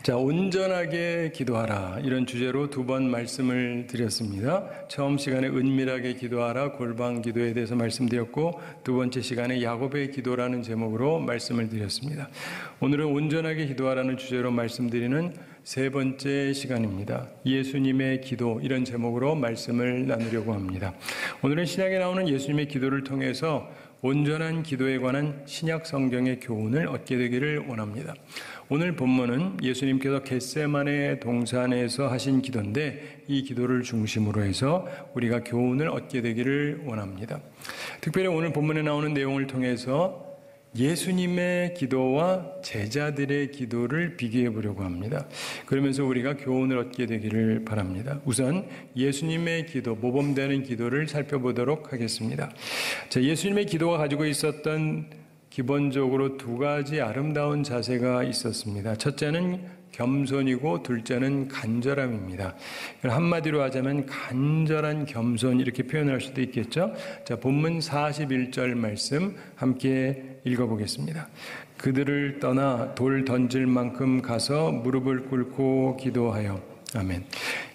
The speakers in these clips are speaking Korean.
자, 온전하게 기도하라, 이런 주제로 두 번 말씀을 드렸습니다. 처음 시간에 은밀하게 기도하라, 골방 기도에 대해서 말씀드렸고, 두 번째 시간에 야곱의 기도라는 제목으로 말씀을 드렸습니다. 오늘은 온전하게 기도하라는 주제로 말씀드리는 세 번째 시간입니다. 예수님의 기도, 이런 제목으로 말씀을 나누려고 합니다. 오늘은 신약에 나오는 예수님의 기도를 통해서 온전한 기도에 관한 신약 성경의 교훈을 얻게 되기를 원합니다. 오늘 본문은 예수님께서 겟세마네 동산에서 하신 기도인데, 이 기도를 중심으로 해서 우리가 교훈을 얻게 되기를 원합니다. 특별히 오늘 본문에 나오는 내용을 통해서 예수님의 기도와 제자들의 기도를 비교해 보려고 합니다. 그러면서 우리가 교훈을 얻게 되기를 바랍니다. 우선 예수님의 기도, 모범되는 기도를 살펴보도록 하겠습니다. 자, 예수님의 기도가 가지고 있었던 기본적으로 두 가지 아름다운 자세가 있었습니다. 첫째는 겸손이고 둘째는 간절함입니다. 한마디로 하자면 간절한 겸손, 이렇게 표현할 수도 있겠죠. 자, 본문 41절 말씀 함께 읽어보겠습니다. 그들을 떠나 돌 던질 만큼 가서 무릎을 꿇고 기도하여. 아멘.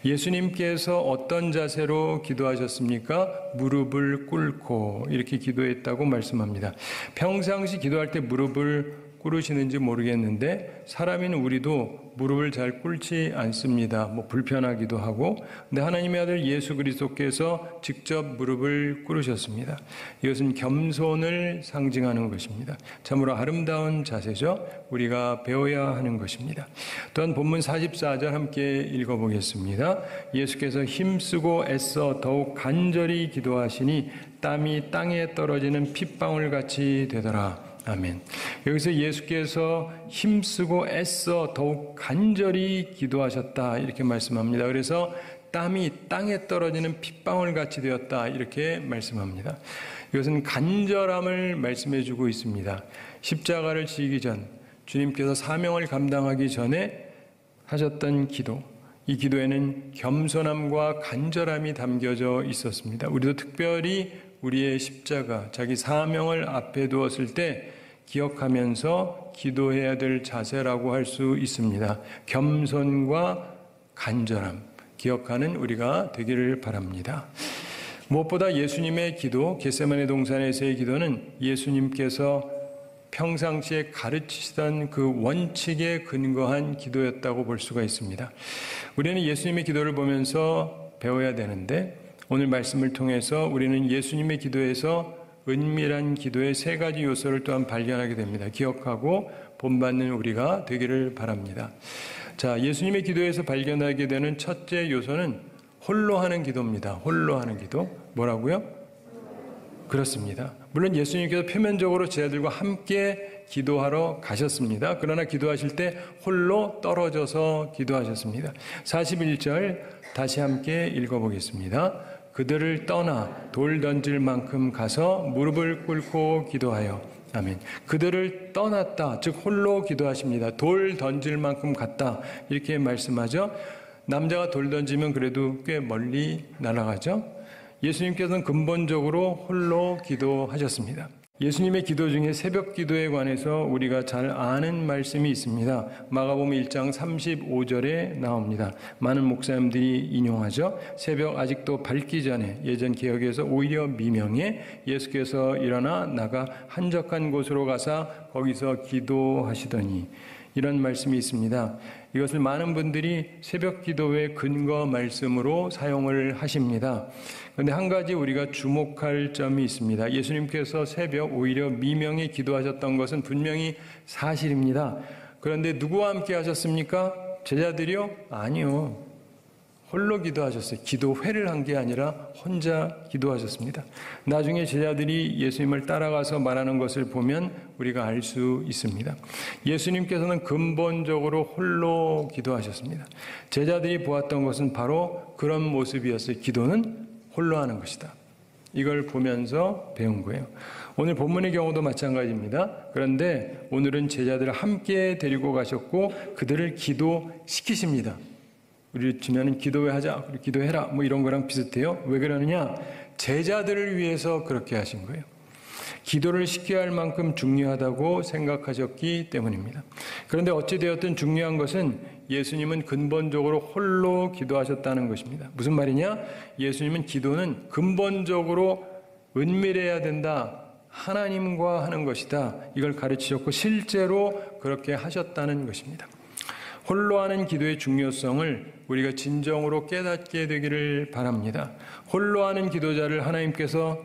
예수님께서 어떤 자세로 기도하셨습니까? 무릎을 꿇고 이렇게 기도했다고 말씀합니다. 평상시 기도할 때 무릎을 꿇으시는지 모르겠는데, 사람인 우리도 무릎을 잘 꿇지 않습니다. 불편하기도 하고. 근데 하나님의 아들 예수 그리스도께서 직접 무릎을 꿇으셨습니다. 이것은 겸손을 상징하는 것입니다. 참으로 아름다운 자세죠. 우리가 배워야 하는 것입니다. 또한 본문 44절 함께 읽어보겠습니다. 예수께서 힘쓰고 애써 더욱 간절히 기도하시니 땀이 땅에 떨어지는 핏방울 같이 되더라. 아멘. 여기서 예수께서 힘쓰고 애써 더욱 간절히 기도하셨다, 이렇게 말씀합니다. 그래서 땀이 땅에 떨어지는 핏방울 같이 되었다, 이렇게 말씀합니다. 이것은 간절함을 말씀해 주고 있습니다. 십자가를 지기 전 주님께서 사명을 감당하기 전에 하셨던 기도, 이 기도에는 겸손함과 간절함이 담겨져 있었습니다. 우리도 특별히 우리의 십자가, 자기 사명을 앞에 두었을 때 기억하면서 기도해야 될 자세라고 할 수 있습니다. 겸손과 간절함, 기억하는 우리가 되기를 바랍니다. 무엇보다 예수님의 기도, 겟세마네 동산에서의 기도는 예수님께서 평상시에 가르치시던 그 원칙에 근거한 기도였다고 볼 수가 있습니다. 우리는 예수님의 기도를 보면서 배워야 되는데, 오늘 말씀을 통해서 우리는 예수님의 기도에서 은밀한 기도의 세 가지 요소를 또한 발견하게 됩니다. 기억하고 본받는 우리가 되기를 바랍니다. 자, 예수님의 기도에서 발견하게 되는 첫째 요소는 홀로 하는 기도입니다. 홀로 하는 기도. 뭐라고요? 그렇습니다. 물론 예수님께서 표면적으로 제자들과 함께 기도하러 가셨습니다. 그러나 기도하실 때 홀로 떨어져서 기도하셨습니다. 41절 다시 함께 읽어보겠습니다. 그들을 떠나 돌 던질 만큼 가서 무릎을 꿇고 기도하여. 아멘. 그들을 떠났다, 즉 홀로 기도하십니다. 돌 던질 만큼 갔다, 이렇게 말씀하죠. 남자가 돌 던지면 그래도 꽤 멀리 날아가죠. 예수님께서는 근본적으로 홀로 기도하셨습니다. 예수님의 기도 중에 새벽 기도에 관해서 우리가 잘 아는 말씀이 있습니다. 마가복음 1장 35절에 나옵니다. 많은 목사님들이 인용하죠. 새벽 아직도 밝기 전에, 예전 개혁에서 오히려 미명에 예수께서 일어나 나가 한적한 곳으로 가사 거기서 기도하시더니, 이런 말씀이 있습니다. 이것을 많은 분들이 새벽 기도의 근거 말씀으로 사용을 하십니다. 그런데 한 가지 우리가 주목할 점이 있습니다. 예수님께서 새벽 오히려 미명에 기도하셨던 것은 분명히 사실입니다. 그런데 누구와 함께 하셨습니까? 제자들이요? 아니요. 홀로 기도하셨어요. 기도회를 한 게 아니라 혼자 기도하셨습니다. 나중에 제자들이 예수님을 따라가서 말하는 것을 보면 우리가 알 수 있습니다. 예수님께서는 근본적으로 홀로 기도하셨습니다. 제자들이 보았던 것은 바로 그런 모습이었어요. 기도는 홀로 하는 것이다. 이걸 보면서 배운 거예요. 오늘 본문의 경우도 마찬가지입니다. 그런데 오늘은 제자들을 함께 데리고 가셨고 그들을 기도시키십니다. 우리 주면은 기도회 하자, 기도해라, 이런 거랑 비슷해요. 왜 그러느냐? 제자들을 위해서 그렇게 하신 거예요. 기도를 쉽게 할 만큼 중요하다고 생각하셨기 때문입니다. 그런데 어찌되었든 중요한 것은 예수님은 근본적으로 홀로 기도하셨다는 것입니다. 무슨 말이냐? 예수님은 기도는 근본적으로 은밀해야 된다. 하나님과 하는 것이다. 이걸 가르치셨고 실제로 그렇게 하셨다는 것입니다. 홀로 하는 기도의 중요성을 우리가 진정으로 깨닫게 되기를 바랍니다. 홀로 하는 기도자를 하나님께서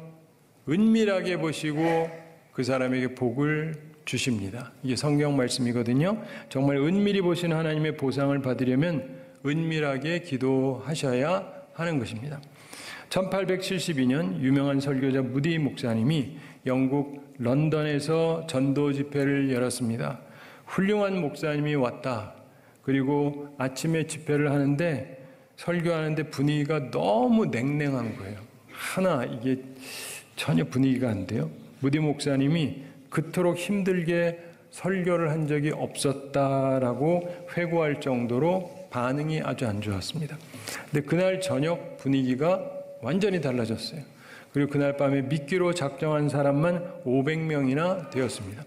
은밀하게 보시고 그 사람에게 복을 주십니다. 이게 성경 말씀이거든요. 정말 은밀히 보시는 하나님의 보상을 받으려면 은밀하게 기도하셔야 하는 것입니다. 1872년 유명한 설교자 무디 목사님이 영국 런던에서 전도 집회를 열었습니다. 훌륭한 목사님이 왔다. 그리고 아침에 집회를 하는데 설교하는데 분위기가 너무 냉랭한 거예요. 이게 전혀 분위기가 안 돼요. 무디 목사님이 그토록 힘들게 설교를 한 적이 없었다라고 회고할 정도로 반응이 아주 안 좋았습니다. 근데 그날 저녁 분위기가 완전히 달라졌어요. 그리고 그날 밤에 믿기로 작정한 사람만 500명이나 되었습니다.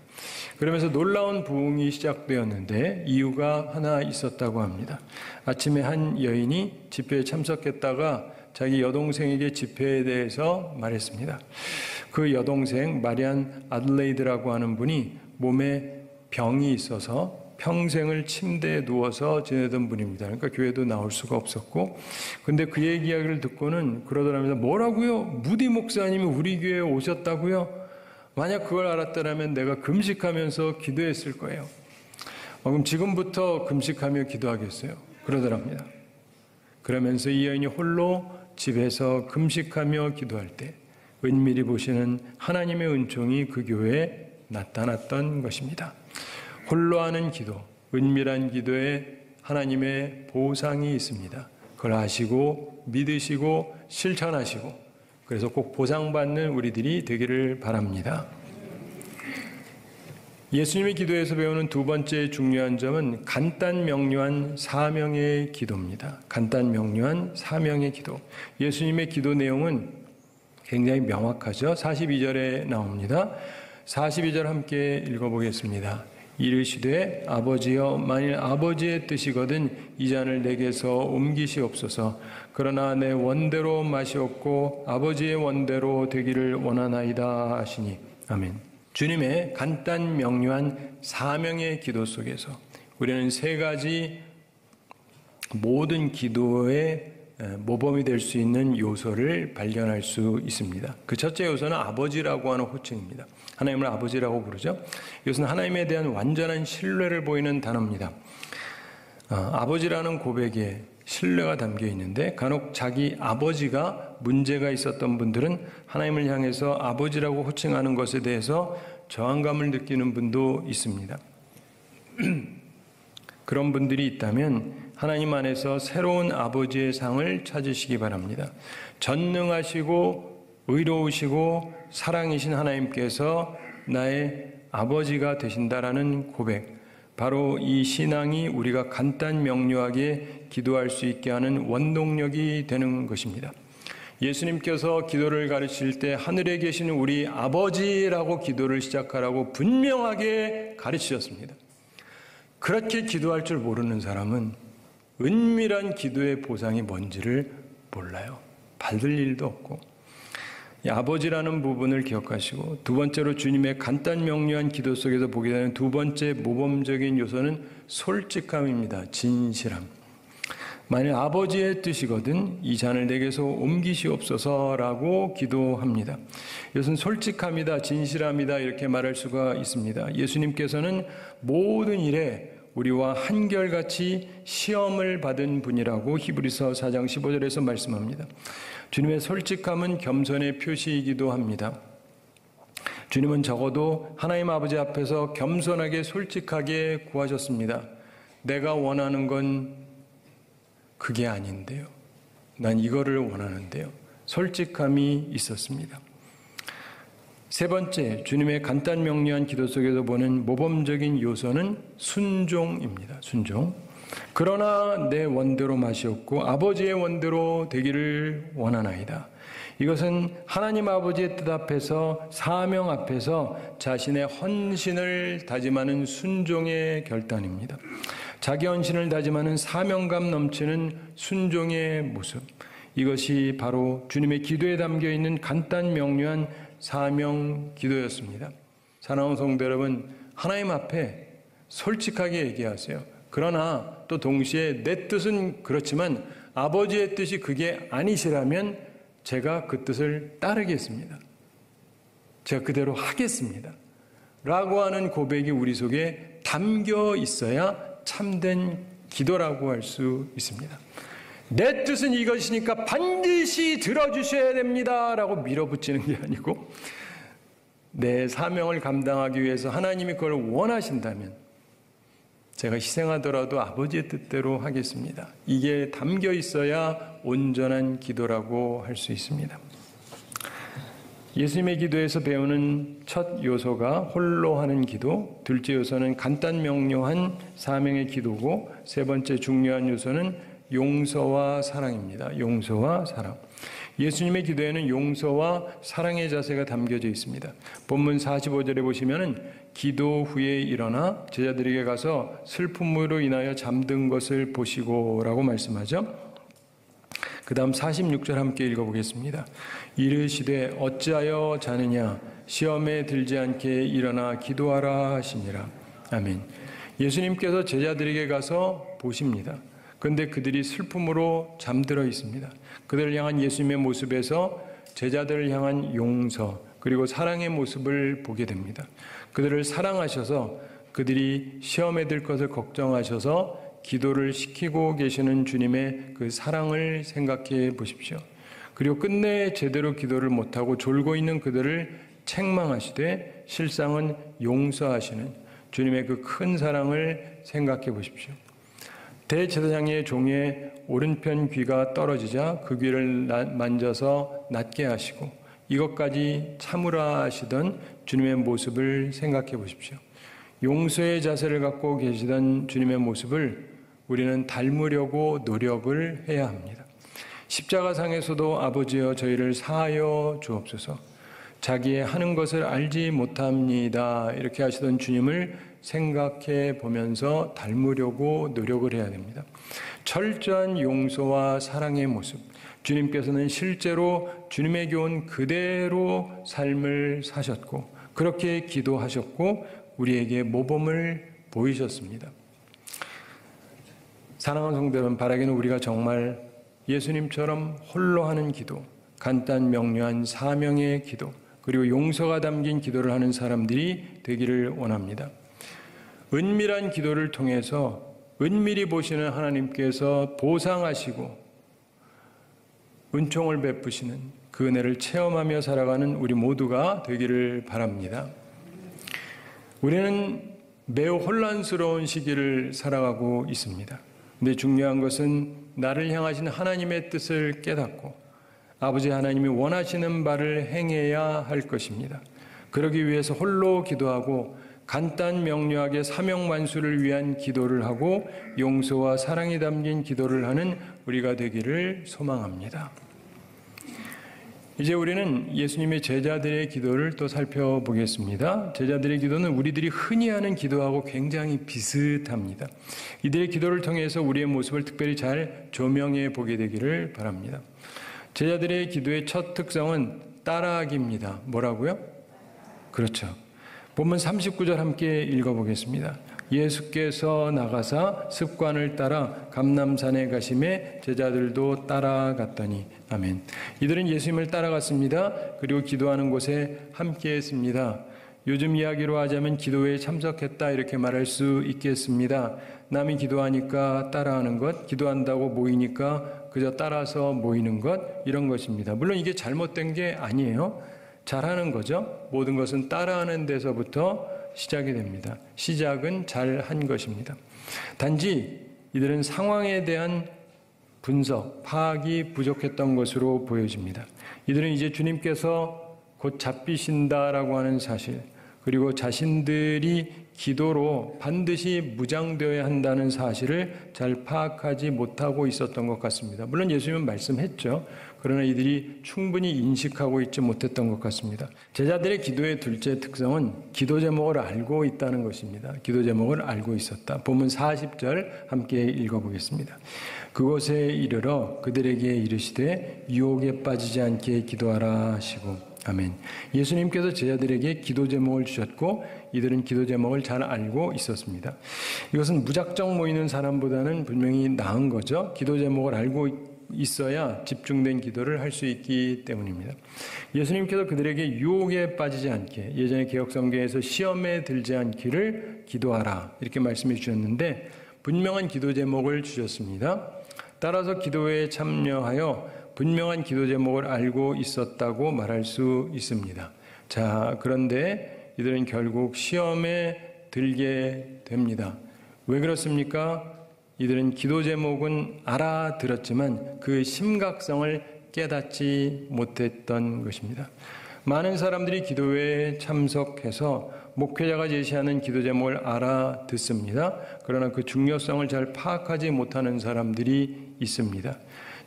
그러면서 놀라운 부흥이 시작되었는데 이유가 하나 있었다고 합니다. 아침에 한 여인이 집회에 참석했다가 자기 여동생에게 집회에 대해서 말했습니다. 그 여동생 마리안 아들레이드라고 하는 분이 몸에 병이 있어서 평생을 침대에 누워서 지내던 분입니다. 그러니까 교회도 나올 수가 없었고, 근데 그의 이야기를 듣고는 그러더랍니다. 뭐라고요? 무디 목사님이 우리 교회에 오셨다고요? 만약 그걸 알았더라면 내가 금식하면서 기도했을 거예요. 그럼 지금부터 금식하며 기도하겠어요? 그러더랍니다. 그러면서 이 여인이 홀로 집에서 금식하며 기도할 때 은밀히 보시는 하나님의 은총이 그 교회에 나타났던 것입니다. 홀로 하는 기도, 은밀한 기도에 하나님의 보상이 있습니다. 그걸 아시고 믿으시고 실천하시고 그래서 꼭 보상받는 우리들이 되기를 바랍니다. 예수님의 기도에서 배우는 두 번째 중요한 점은 간단 명료한 사명의 기도입니다. 간단 명료한 사명의 기도. 예수님의 기도 내용은 굉장히 명확하죠. 42절에 나옵니다. 42절 함께 읽어보겠습니다. 이르시되 아버지여 만일 아버지의 뜻이거든 이 잔을 내게서 옮기시옵소서. 그러나 내 원대로 마시옵고 아버지의 원대로 되기를 원하나이다 하시니. 아멘. 주님의 간단 명료한 사명의 기도 속에서 우리는 세 가지 모든 기도의 모범이 될 수 있는 요소를 발견할 수 있습니다. 그 첫째 요소는 아버지라고 하는 호칭입니다. 하나님을 아버지라고 부르죠. 이것은 하나님에 대한 완전한 신뢰를 보이는 단어입니다. 아버지라는 고백에 신뢰가 담겨 있는데 간혹 자기 아버지가 문제가 있었던 분들은 하나님을 향해서 아버지라고 호칭하는 것에 대해서 저항감을 느끼는 분도 있습니다. 그런 분들이 있다면 하나님 안에서 새로운 아버지의 상을 찾으시기 바랍니다. 전능하시고 의로우시고 사랑이신 하나님께서 나의 아버지가 되신다라는 고백, 바로 이 신앙이 우리가 간단 명료하게 기도할 수 있게 하는 원동력이 되는 것입니다. 예수님께서 기도를 가르칠 때 하늘에 계시는 우리 아버지라고 기도를 시작하라고 분명하게 가르치셨습니다. 그렇게 기도할 줄 모르는 사람은 은밀한 기도의 보상이 뭔지를 몰라요. 받을 일도 없고. 이 아버지라는 부분을 기억하시고, 두 번째로 주님의 간단 명료한 기도 속에서 보게 되는 두 번째 모범적인 요소는 솔직함입니다. 진실함. 만일 아버지의 뜻이거든 이 잔을 내게서 옮기시옵소서라고 기도합니다. 이것은 솔직함이다, 진실함이다 이렇게 말할 수가 있습니다. 예수님께서는 모든 일에 우리와 한결같이 시험을 받은 분이라고 히브리서 4장 15절에서 말씀합니다. 주님의 솔직함은 겸손의 표시이기도 합니다. 주님은 적어도 하나님 아버지 앞에서 겸손하게 솔직하게 구하셨습니다. 내가 원하는 건 그게 아닌데요. 난 이거를 원하는데요. 솔직함이 있었습니다. 세 번째, 주님의 간단 명료한 기도 속에서 보는 모범적인 요소는 순종입니다. 순종. 그러나 내 원대로 마시옵고 아버지의 원대로 되기를 원하나이다. 이것은 하나님 아버지의 뜻 앞에서, 사명 앞에서 자신의 헌신을 다짐하는 순종의 결단입니다. 자기 헌신을 다짐하는 사명감 넘치는 순종의 모습, 이것이 바로 주님의 기도에 담겨 있는 간단 명료한 사명 기도였습니다. 사랑하는 성도 여러분, 하나님 앞에 솔직하게 얘기하세요. 그러나 또 동시에 내 뜻은 그렇지만 아버지의 뜻이 그게 아니시라면 제가 그 뜻을 따르겠습니다. 제가 그대로 하겠습니다. 라고 하는 고백이 우리 속에 담겨 있어야 참된 기도라고 할 수 있습니다. 내 뜻은 이것이니까 반드시 들어주셔야 됩니다. 라고 밀어붙이는 게 아니고 내 사명을 감당하기 위해서 하나님이 그걸 원하신다면 제가 희생하더라도 아버지의 뜻대로 하겠습니다. 이게 담겨 있어야 온전한 기도라고 할 수 있습니다. 예수님의 기도에서 배우는 첫 요소가 홀로 하는 기도, 둘째 요소는 간단 명료한 사명의 기도고, 세 번째 중요한 요소는 용서와 사랑입니다. 용서와 사랑. 예수님의 기도에는 용서와 사랑의 자세가 담겨져 있습니다. 본문 45절에 보시면은 기도 후에 일어나 제자들에게 가서 슬픔으로 인하여 잠든 것을 보시고라고 말씀하죠. 그 다음 46절 함께 읽어보겠습니다. 이르시되 어찌하여 자느냐 시험에 들지 않게 일어나 기도하라 하시니라. 아멘. 예수님께서 제자들에게 가서 보십니다. 그런데 그들이 슬픔으로 잠들어 있습니다. 그들을 향한 예수님의 모습에서 제자들을 향한 용서 그리고 사랑의 모습을 보게 됩니다. 그들을 사랑하셔서 그들이 시험에 들 것을 걱정하셔서 기도를 시키고 계시는 주님의 그 사랑을 생각해 보십시오. 그리고 끝내 제대로 기도를 못하고 졸고 있는 그들을 책망하시되 실상은 용서하시는 주님의 그 큰 사랑을 생각해 보십시오. 대제사장의 종의 오른편 귀가 떨어지자 그 귀를 만져서 낫게 하시고 이것까지 참으라 하시던 주님의 모습을 생각해 보십시오. 용서의 자세를 갖고 계시던 주님의 모습을 우리는 닮으려고 노력을 해야 합니다. 십자가상에서도 아버지여 저희를 사하여 주옵소서. 자기의 하는 것을 알지 못합니다. 이렇게 하시던 주님을 생각해 보면서 닮으려고 노력을 해야 됩니다. 철저한 용서와 사랑의 모습. 주님께서는 실제로 주님의 교훈 그대로 삶을 사셨고 그렇게 기도하셨고 우리에게 모범을 보이셨습니다. 사랑하는 성도 여러분, 바라기는 우리가 정말 예수님처럼 홀로 하는 기도, 간단 명료한 사명의 기도, 그리고 용서가 담긴 기도를 하는 사람들이 되기를 원합니다. 은밀한 기도를 통해서 은밀히 보시는 하나님께서 보상하시고 은총을 베푸시는 그 은혜를 체험하며 살아가는 우리 모두가 되기를 바랍니다. 우리는 매우 혼란스러운 시기를 살아가고 있습니다. 근데 중요한 것은 나를 향하신 하나님의 뜻을 깨닫고 아버지 하나님이 원하시는 바를 행해야 할 것입니다. 그러기 위해서 홀로 기도하고 간단 명료하게 사명만수를 위한 기도를 하고 용서와 사랑이 담긴 기도를 하는 우리가 되기를 소망합니다. 이제 우리는 예수님의 제자들의 기도를 또 살펴보겠습니다. 제자들의 기도는 우리들이 흔히 하는 기도하고 굉장히 비슷합니다. 이들의 기도를 통해서 우리의 모습을 특별히 잘 조명해 보게 되기를 바랍니다. 제자들의 기도의 첫 특성은 따라하기입니다. 뭐라고요? 그렇죠. 본문 39절 함께 읽어보겠습니다. 예수께서 나가사 습관을 따라 감람산에 가심에 제자들도 따라갔더니 아멘. 이들은 예수님을 따라갔습니다. 그리고 기도하는 곳에 함께했습니다. 요즘 이야기로 하자면 기도회에 참석했다 이렇게 말할 수 있겠습니다. 남이 기도하니까 따라하는 것, 기도한다고 모이니까 그저 따라서 모이는 것, 이런 것입니다. 물론 이게 잘못된 게 아니에요. 잘하는 거죠. 모든 것은 따라하는 데서부터 시작이 됩니다. 시작은 잘한 것입니다. 단지 이들은 상황에 대한 분석, 파악이 부족했던 것으로 보여집니다. 이들은 이제 주님께서 곧 잡히신다라고 하는 사실, 그리고 자신들이 기도로 반드시 무장되어야 한다는 사실을 잘 파악하지 못하고 있었던 것 같습니다. 물론 예수님은 말씀했죠. 그러나 이들이 충분히 인식하고 있지 못했던 것 같습니다. 제자들의 기도의 둘째 특성은 기도 제목을 알고 있다는 것입니다. 기도 제목을 알고 있었다. 본문 40절 함께 읽어보겠습니다. 그곳에 이르러 그들에게 이르시되 유혹에 빠지지 않게 기도하라 하시고. 아멘. 예수님께서 제자들에게 기도 제목을 주셨고 이들은 기도 제목을 잘 알고 있었습니다. 이것은 무작정 모이는 사람보다는 분명히 나은 거죠. 기도 제목을 알고 있어야 집중된 기도를 할 수 있기 때문입니다. 예수님께서 그들에게 유혹에 빠지지 않게, 예전에 개역성경에서 시험에 들지 않기를 기도하라 이렇게 말씀해 주셨는데 분명한 기도 제목을 주셨습니다. 따라서 기도에 참여하여 분명한 기도 제목을 알고 있었다고 말할 수 있습니다. 자, 그런데 이들은 결국 시험에 들게 됩니다. 왜 그렇습니까? 이들은 기도 제목은 알아들었지만 그 심각성을 깨닫지 못했던 것입니다. 많은 사람들이 기도회에 참석해서 목회자가 제시하는 기도 제목을 알아듣습니다. 그러나 그 중요성을 잘 파악하지 못하는 사람들이 있습니다.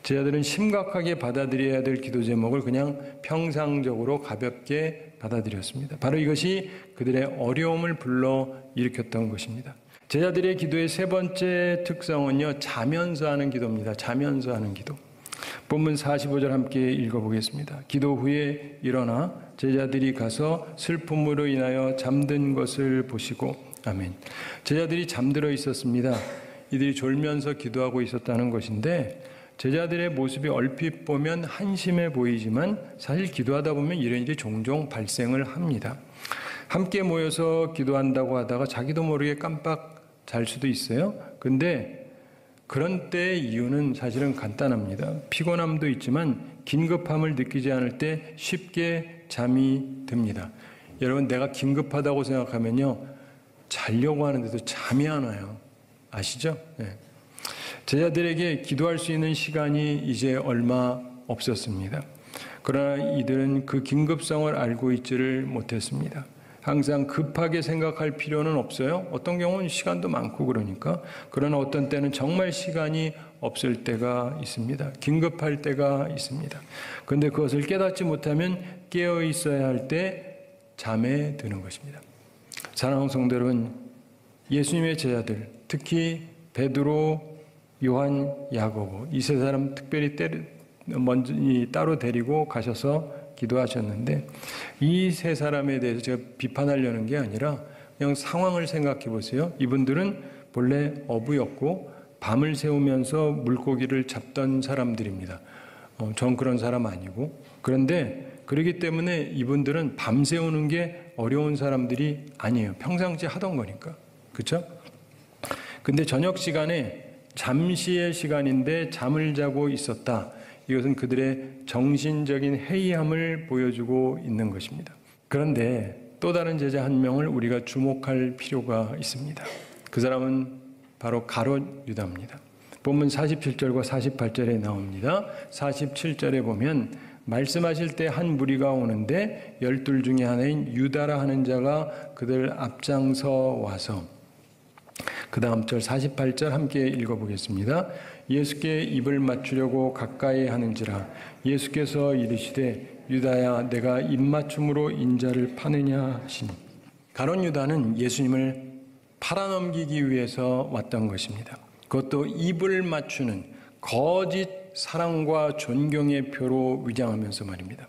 제자들은 심각하게 받아들여야 될 기도 제목을 그냥 평상적으로 가볍게 받아들였습니다. 바로 이것이 그들의 어려움을 불러일으켰던 것입니다. 제자들의 기도의 세 번째 특성은요, 자면서 하는 기도입니다. 자면서 하는 기도. 본문 45절 함께 읽어보겠습니다. 기도 후에 일어나 제자들이 가서 슬픔으로 인하여 잠든 것을 보시고. 아멘. 제자들이 잠들어 있었습니다. 이들이 졸면서 기도하고 있었다는 것인데 제자들의 모습이 얼핏 보면 한심해 보이지만 사실 기도하다 보면 이런 일이 종종 발생을 합니다. 함께 모여서 기도한다고 하다가 자기도 모르게 깜빡 잘 수도 있어요. 근데 그런 때의 이유는 사실은 간단합니다. 피곤함도 있지만 긴급함을 느끼지 않을 때 쉽게 잠이 듭니다. 여러분, 내가 긴급하다고 생각하면요, 자려고 하는데도 잠이 안 와요. 아시죠? 네. 제자들에게 기도할 수 있는 시간이 이제 얼마 없었습니다. 그러나 이들은 그 긴급성을 알고 있지를 못했습니다. 항상 급하게 생각할 필요는 없어요. 어떤 경우는 시간도 많고 그러니까. 그러나 어떤 때는 정말 시간이 없을 때가 있습니다. 긴급할 때가 있습니다. 그런데 그것을 깨닫지 못하면 깨어 있어야 할 때 잠에 드는 것입니다. 사랑하는 성도 여러분, 예수님의 제자들, 특히 베드로, 요한, 야고보, 이 세 사람 특별히 먼저 따로 데리고 가셔서 기도하셨는데 이 세 사람에 대해서 제가 비판하려는 게 아니라 그냥 상황을 생각해 보세요. 이분들은 본래 어부였고 밤을 새우면서 물고기를 잡던 사람들입니다. 전 그런 사람 아니고. 그런데 그렇기 때문에 이분들은 밤 새우는 게 어려운 사람들이 아니에요. 평상시 하던 거니까. 그렇죠? 근데 저녁 시간에 잠시의 시간인데 잠을 자고 있었다. 이것은 그들의 정신적인 해이함을 보여주고 있는 것입니다. 그런데 또 다른 제자 한 명을 우리가 주목할 필요가 있습니다. 그 사람은 바로 가롯 유다입니다. 본문 47절과 48절에 나옵니다. 47절에 보면 말씀하실 때 한 무리가 오는데 12 중에 하나인 유다라 하는 자가 그들 앞장서 와서, 그 다음 절 48절 함께 읽어보겠습니다. 예수께 입을 맞추려고 가까이 하는지라 예수께서 이르시되 유다야 내가 입맞춤으로 인자를 파느냐 하시니. 가롯 유다는 예수님을 팔아넘기기 위해서 왔던 것입니다. 그것도 입을 맞추는 거짓 사랑과 존경의 표로 위장하면서 말입니다.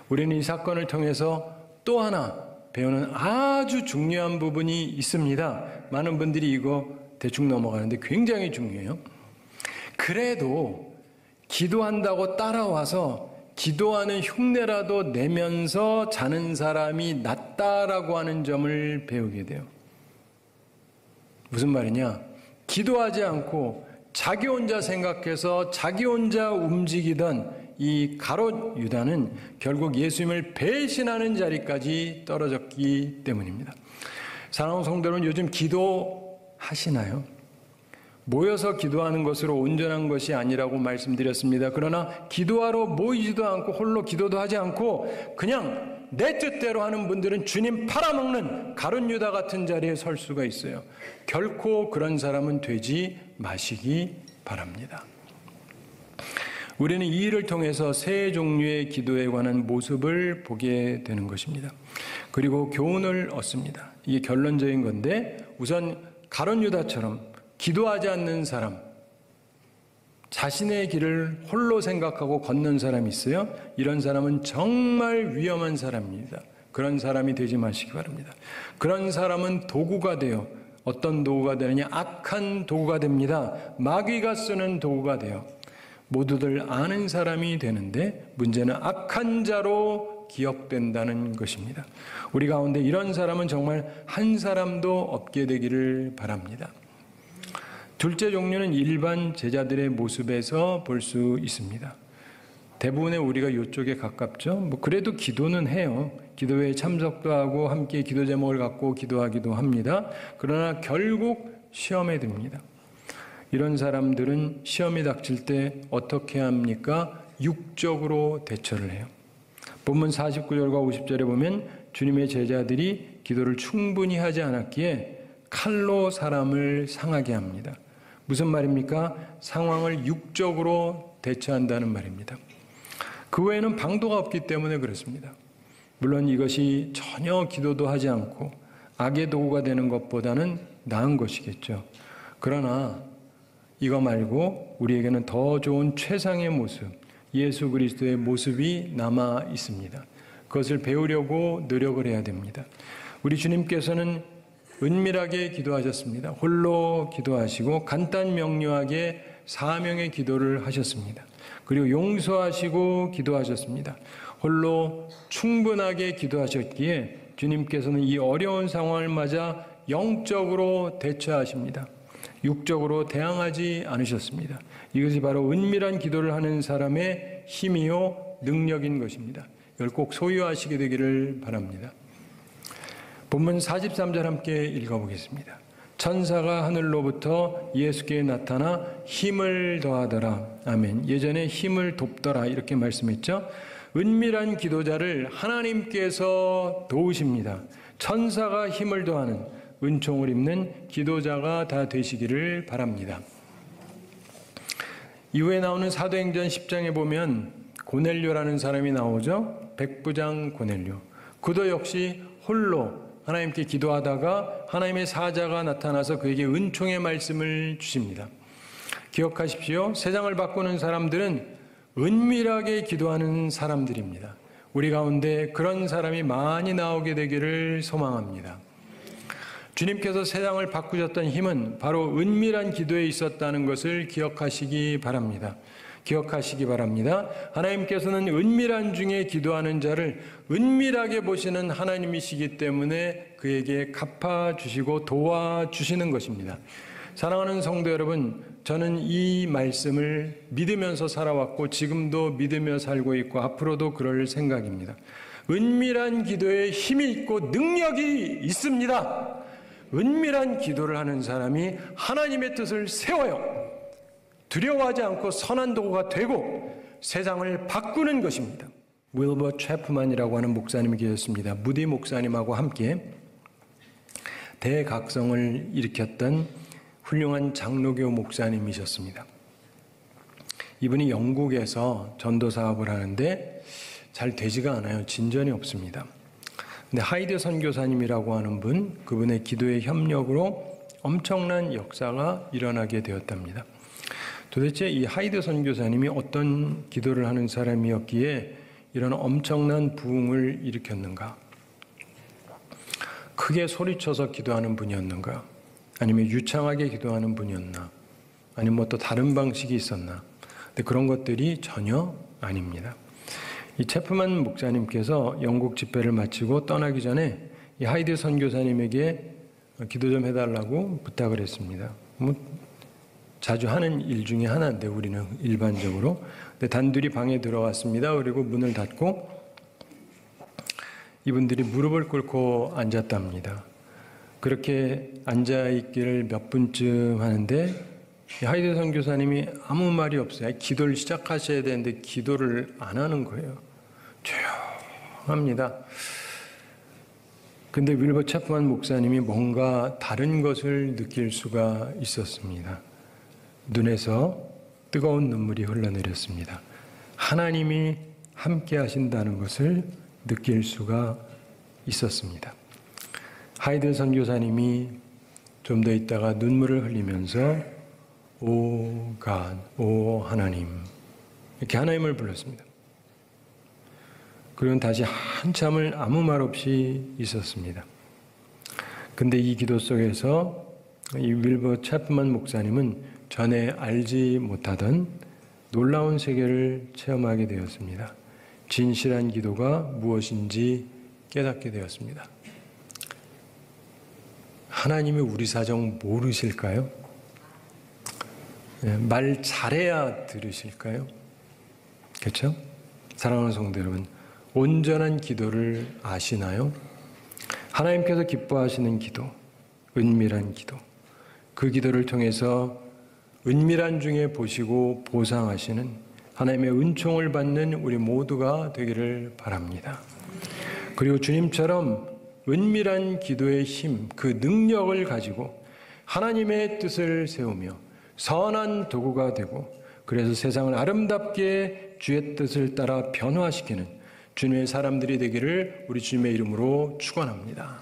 우리는 이 사건을 통해서 또 하나 배우는 아주 중요한 부분이 있습니다. 많은 분들이 이거 대충 넘어가는데 굉장히 중요해요. 그래도 기도한다고 따라와서 기도하는 흉내라도 내면서 자는 사람이 낫다라고 하는 점을 배우게 돼요. 무슨 말이냐? 기도하지 않고 자기 혼자 생각해서 자기 혼자 움직이던 이 가롯 유다는 결국 예수님을 배신하는 자리까지 떨어졌기 때문입니다. 사랑하는 성도 여러분, 요즘 기도하시나요? 모여서 기도하는 것으로 온전한 것이 아니라고 말씀드렸습니다. 그러나 기도하러 모이지도 않고 홀로 기도도 하지 않고 그냥 내 뜻대로 하는 분들은 주님 팔아먹는 가룟 유다 같은 자리에 설 수가 있어요. 결코 그런 사람은 되지 마시기 바랍니다. 우리는 이 일을 통해서 세 종류의 기도에 관한 모습을 보게 되는 것입니다. 그리고 교훈을 얻습니다. 이게 결론적인 건데, 우선 가룟 유다처럼 기도하지 않는 사람, 자신의 길을 홀로 생각하고 걷는 사람이 있어요. 이런 사람은 정말 위험한 사람입니다. 그런 사람이 되지 마시기 바랍니다. 그런 사람은 도구가 돼요. 어떤 도구가 되느냐? 악한 도구가 됩니다. 마귀가 쓰는 도구가 돼요. 모두들 아는 사람이 되는데 문제는 악한 자로 기억된다는 것입니다. 우리 가운데 이런 사람은 정말 한 사람도 없게 되기를 바랍니다. 둘째 종류는 일반 제자들의 모습에서 볼 수 있습니다. 대부분의 우리가 이쪽에 가깝죠. 그래도 기도는 해요. 기도회에 참석도 하고 함께 기도 제목을 갖고 기도하기도 합니다. 그러나 결국 시험에 듭니다. 이런 사람들은 시험이 닥칠 때 어떻게 합니까? 육적으로 대처를 해요. 본문 49절과 50절에 보면 주님의 제자들이 기도를 충분히 하지 않았기에 칼로 사람을 상하게 합니다. 무슨 말입니까? 상황을 육적으로 대처한다는 말입니다. 그 외에는 방도가 없기 때문에 그렇습니다. 물론 이것이 전혀 기도도 하지 않고 악의 도구가 되는 것보다는 나은 것이겠죠. 그러나 이거 말고 우리에게는 더 좋은 최상의 모습, 예수 그리스도의 모습이 남아 있습니다. 그것을 배우려고 노력을 해야 됩니다. 우리 주님께서는 은밀하게 기도하셨습니다. 홀로 기도하시고 간단 명료하게 사명의 기도를 하셨습니다. 그리고 용서하시고 기도하셨습니다. 홀로 충분하게 기도하셨기에 주님께서는 이 어려운 상황을 맞아 영적으로 대처하십니다. 육적으로 대항하지 않으셨습니다. 이것이 바로 은밀한 기도를 하는 사람의 힘이요 능력인 것입니다. 이걸 꼭 소유하시게 되기를 바랍니다. 본문 43절 함께 읽어보겠습니다. 천사가 하늘로부터 예수께 나타나 힘을 더하더라. 아멘. 예전에 힘을 돕더라 이렇게 말씀했죠. 은밀한 기도자를 하나님께서 도우십니다. 천사가 힘을 더하는 은총을 입는 기도자가 다 되시기를 바랍니다. 이후에 나오는 사도행전 10장에 보면 고넬료라는 사람이 나오죠. 백부장 고넬료. 그도 역시 홀로 하나님께 기도하다가 하나님의 사자가 나타나서 그에게 은총의 말씀을 주십니다. 기억하십시오. 세상을 바꾸는 사람들은 은밀하게 기도하는 사람들입니다. 우리 가운데 그런 사람이 많이 나오게 되기를 소망합니다. 주님께서 세상을 바꾸셨던 힘은 바로 은밀한 기도에 있었다는 것을 기억하시기 바랍니다. 기억하시기 바랍니다. 하나님께서는 은밀한 중에 기도하는 자를 은밀하게 보시는 하나님이시기 때문에 그에게 갚아주시고 도와주시는 것입니다. 사랑하는 성도 여러분, 저는 이 말씀을 믿으면서 살아왔고 지금도 믿으며 살고 있고 앞으로도 그럴 생각입니다. 은밀한 기도에 힘이 있고 능력이 있습니다. 은밀한 기도를 하는 사람이 하나님의 뜻을 세워요. 두려워하지 않고 선한 도구가 되고 세상을 바꾸는 것입니다. 윌버 채프만이라고 하는 목사님이 계셨습니다. 무디 목사님하고 함께 대각성을 일으켰던 훌륭한 장로교 목사님이셨습니다. 이분이 영국에서 전도 사업을 하는데 잘 되지가 않아요. 진전이 없습니다. 근데 하이드 선교사님이라고 하는 분, 그분의 기도의 협력으로 엄청난 역사가 일어나게 되었답니다. 도대체 이 하이드 선교사님이 어떤 기도를 하는 사람이었기에 이런 엄청난 부흥을 일으켰는가? 크게 소리쳐서 기도하는 분이었는가? 아니면 유창하게 기도하는 분이었나? 아니면 뭐 또 다른 방식이 있었나? 근데 그런 것들이 전혀 아닙니다. 이 채프만 목사님께서 영국 집회를 마치고 떠나기 전에 이 하이드 선교사님에게 기도 좀 해달라고 부탁을 했습니다. 자주 하는 일 중에 하나인데 우리는 일반적으로. 근데 단둘이 방에 들어왔습니다. 그리고 문을 닫고 이분들이 무릎을 꿇고 앉았답니다. 그렇게 앉아있기를 몇 분쯤 하는데 하이드 선교사님이 아무 말이 없어요. 기도를 시작하셔야 되는데 기도를 안 하는 거예요. 합니다. 근데 윌버 채프만 목사님이 뭔가 다른 것을 느낄 수가 있었습니다. 눈에서 뜨거운 눈물이 흘러내렸습니다. 하나님이 함께 하신다는 것을 느낄 수가 있었습니다. 하이드 선교사님이 좀 더 있다가 눈물을 흘리면서 오 갓, 오 하나님 이렇게 하나님을 불렀습니다. 그리고 다시 한참을 아무 말 없이 있었습니다. 근데 이 기도 속에서 이 윌버 채프만 목사님은 전에 알지 못하던 놀라운 세계를 체험하게 되었습니다. 진실한 기도가 무엇인지 깨닫게 되었습니다. 하나님이 우리 사정 모르실까요? 말 잘해야 들으실까요? 그렇죠? 사랑하는 성도 여러분, 온전한 기도를 아시나요? 하나님께서 기뻐하시는 기도, 은밀한 기도, 그 기도를 통해서 은밀한 중에 보시고 보상하시는 하나님의 은총을 받는 우리 모두가 되기를 바랍니다. 그리고 주님처럼 은밀한 기도의 힘, 그 능력을 가지고 하나님의 뜻을 세우며 선한 도구가 되고 그래서 세상을 아름답게 주의 뜻을 따라 변화시키는 주님의 사람들이 되기를 우리 주님의 이름으로 축원합니다.